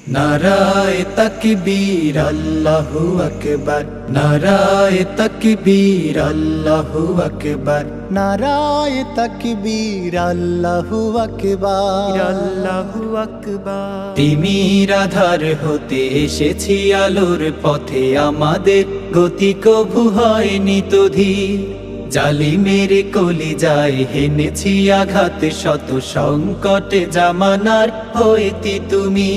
নারায়ে তাকবীর আল্লাহু আকবার, নারায়ে তাকবীর আল্লাহু আকবার, নারায়ে তাকবীর আল্লাহু আকবার, আল্লাহু আকবার। তিমির আধার হতে এসেছি আলোর পথে, আমাদের গতি কভু হয়নি তো ধীর। জালিমের কলিজায় হেনেছি আঘাত, শত সংকটে জামানার হইতি তুমি।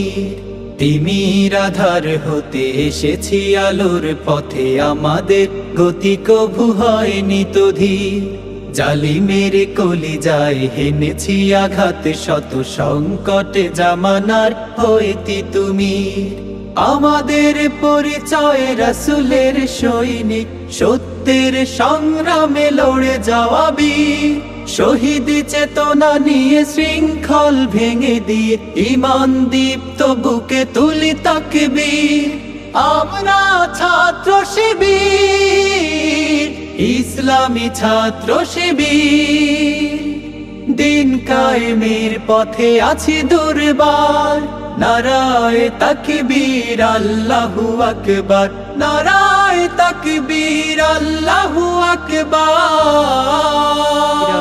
তিমির আধার হতে এসেছি আলোর পথে, আমাদের গতি কভু হয়নি তো ধীর। জালিমের কলিজায় হেনেছি আঘাত, শত সংকটে জামানার হইতি তুমি। আমাদের পরিচয় রাসূলের সৈনিক, সত্যের সংগ্রামে লড়ে যাওয়া বীর। শহীদ চেতনা নিয়ে শৃঙ্খল ভেঙে দিয়ে, ঈমান দীপ্ত বুকে তুলি তাকবীর। আমরা ছাত্র শিবির, ইসলামী ছাত্র শিবির। দিন কায়েমের পথে আছি দুর্বার, নারায়ে তাকবীর আল্লাহু আকবার, নারায়ে তাকবীর আল্লাহু আকবার,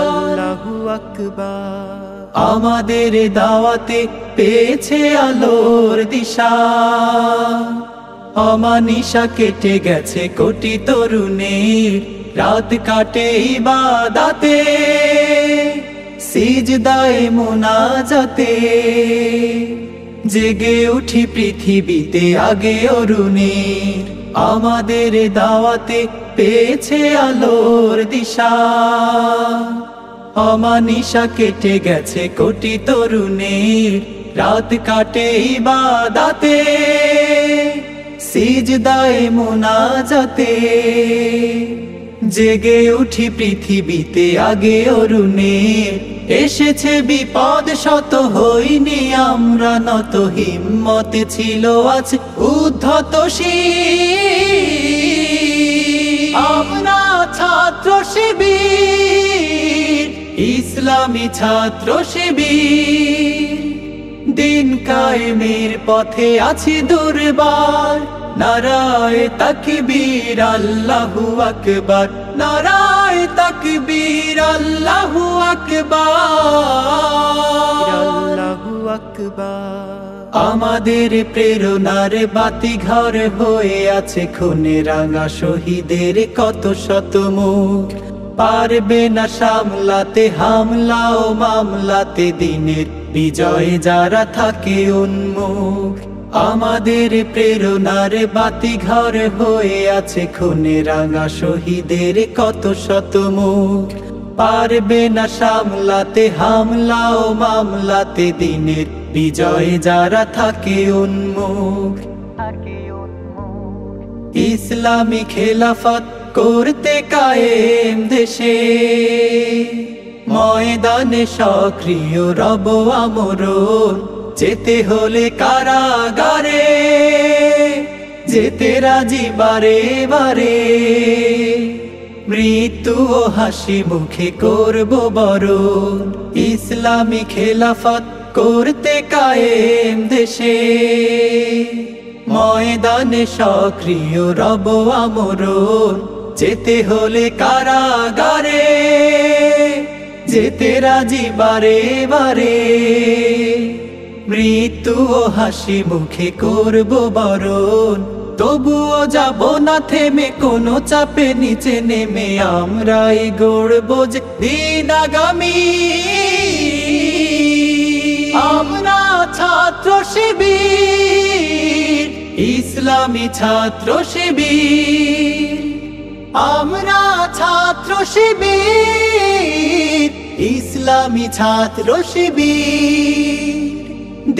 আল্লাহু আকবার। আমাদের দাওয়াতে পেয়েছে আলোর দিশা, অমানিশা কেটে গেছে কোটি তরুণের। রাত কাটে ইবাদতে, সিজদায়ে মুনাজাতে, জেগে উঠি পৃথিবীতে আগে অরুণের। আমাদের দাওয়াতে পেয়েছে আলোর দিশা, অমানিশা কেটে গেছে কোটি তরুণের। রাত কাটে ইবাদতে, সিজদায়ে মুনাজাতে, জেগে উঠি পৃথিবীতে আগে অরুণের। এসেছে বিপদ শত, হইনি আমরা নত, হিম্মতে ছিল আজ উদ্ধত শির। আমরা ছাত্র শিবির, ইসলামী ছাত্র শিবির। দিন কায়েমের পথে আছি দুর্বার, নারায়ে তাকবীর আল্লাহু আকবার, নারায়ে তাকবীর আল্লাহু আকবার, আল্লাহু আকবার। আমাদের প্রেরণার বাতি ঘর হয়ে আছে খুনে রাঙা শহীদের কত শত মুখ। পারবে না সামলাতে হামলা ও মামলাতে, দিনের বিজয়ে যারা থাকে উন্মুখ। আমাদের প্রেরণার বাতি ঘর হয়ে আছে খুনে রাঙা শহীদের কত শত মুখ। পারবে না সামলাতে হামলা ও মামলাতে, দিনের বিজয়ে যারা থাকে উন্মুখ। ইসলামী খেলাফত করতে কায়েম দেশে, ময়দানে সক্রিয় রব আমরণ। যেতে হলে কারাগারে, যেতে রাজি বারে বারে। মৃত্যু ও হাসি মুখে করব বরণ, ইসলামী খেলাফত করতে কায়েম দেশে। ময়দানে সক্রিয় রব আমরণ। যেতে হলে কারাগারে, যেতে রাজি বারে বারে। মৃত্যু ও হাসি মুখে করব বরণ, তবুও যাব না থেমে কোনো চাপে নিচে নেমে। আমরাই গড়ব যে দিন আগামী, আমরা ছাত্র শিবির, ইসলামী ছাত্র শিবির। আমরা ছাত্র শিবির, ইসলামী ছাত্র শিবির।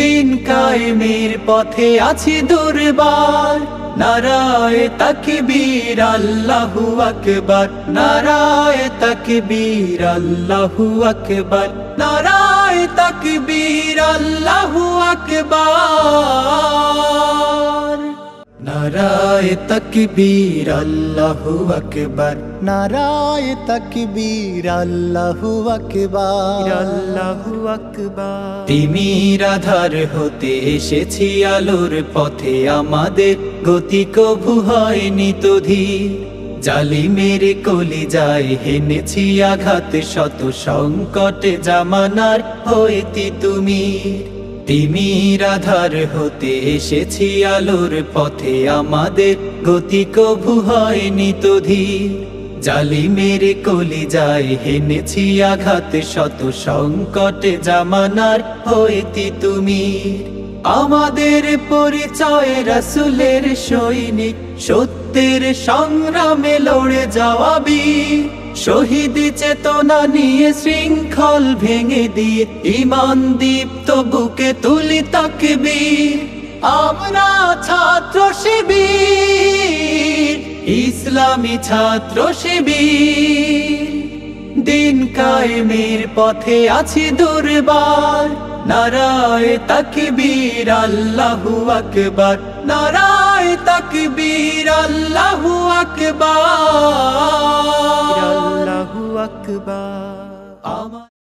দিন কায়েমের পথে আছি দুর্বার, নারায়ে তাকবীর আল্লাহু আকবার, নারায়ে তাকবীর আল্লাহু আকবার, নারায়ে তাকবীর আল্লাহু আকবার। নারায়ে তাকবীর আল্লাহু আকবার, নারায়ে তাকবীর আল্লাহু আকবার, আল্লাহু আকবার। তিমির আধার হতে এসেছি আলোর পথে, আমাদের গতি কভু হয়নি তো ধীর। জালিমের কলিজায় হেনেছি আঘাত, শত সংকটে জামানার হইতি তুমি। তিমির আধার হতে এসেছি আলোর পথে, আমাদের গতি কভু হয়নি তো ধীর। জালিমের কলিজায় হেনেছি আঘাত, শত সংকটে জামানার হইতি তুমি। আমাদের পরিচয় রাসূলের সৈনিক, সত্যের সংগ্রামে লড়ে যাওয়া বীর। শহীদ চেতনা নিয়ে শৃঙ্খল ভেঙে দিয়ে, ঈমান দীপ্ত বুকে তুলি তাকবীর। আমরা ছাত্র শিবির, ইসলামী ছাত্র শিবির। দিন কায়েমের পথে আছি দুর্বার, নারায়ে তাকবীর আল্লাহু আকবার, নারায়ে তাকবীর আল্লাহু আকবার, আল্লাহু আকবার।